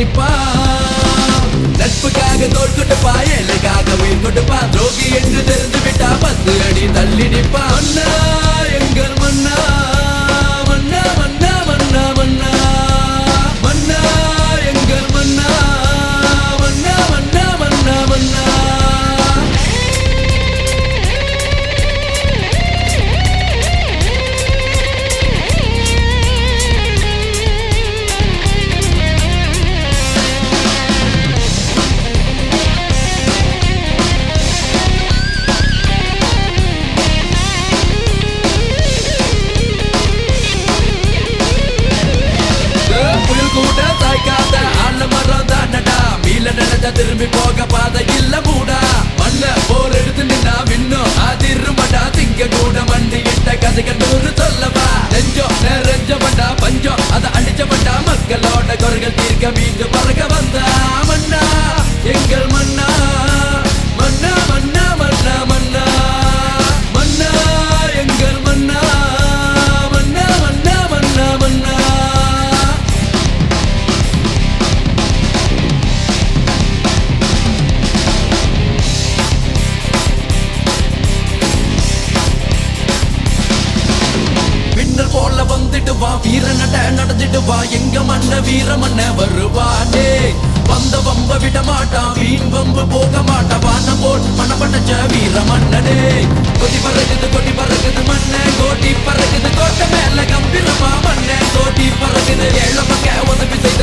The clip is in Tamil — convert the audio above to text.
நிப்பான். நட்புக்காக தோள் கொடுப்பா, ஏழைக்காக உயிர் கொடுப்பா. துரோகி என்று தெரிந்து விட்டா 10 அடி தள்ளி நிப்பா. மன்னா எங்கள் மன்னா, மன்னா மன்னா மன்னா மன்னா, மன்னா எங்கள் மன்னா, மன்னா மன்னா மன்னா மன்னா. புயல் கூட சாய்க்காத ஆலமரம் தானடா, மீள நினைச்சா திரும்பி போக பாதை இல்ல மூடா. மண்ண போர் எடுத்து நின்னா மின்னும் அதிருமடா, திங்க கூட மண்டி இட்ட கதைகள் 100 சொல்லவா. நெஞ்சம் நிறைஞ்சவன்டா பஞ்சம், அதை அடிச்சவன்டா மக்களோட குறைகள் தீர்க்க மீண்டும் பறக்க வந்தா. மன்னா எங்கள் மன்னா, மன்னா மன்னா மன்னா மன்னா, மன்னா எங்கள் மன்னா, மன்னா மன்னா மன்னா மன்னா. மின்னல் போல வந்துடுவா, வீர நட நடந்துடுவா, எங்க மண்ண வீர மண்ண வருவானே. வந்த வம்ப விட மாட்டான், வீண் வம்பு போக மாட்டான், வானம் போல் மனப்பட்டச்ச வீர மன்னனே. கொடி பறக்குது மண்ண, கோட்டி பறக்குது கோட்டை மேல கம்பீரமா மண்ண, கோட்டி பறக்குது ஏழ பக்க உதவி செய்த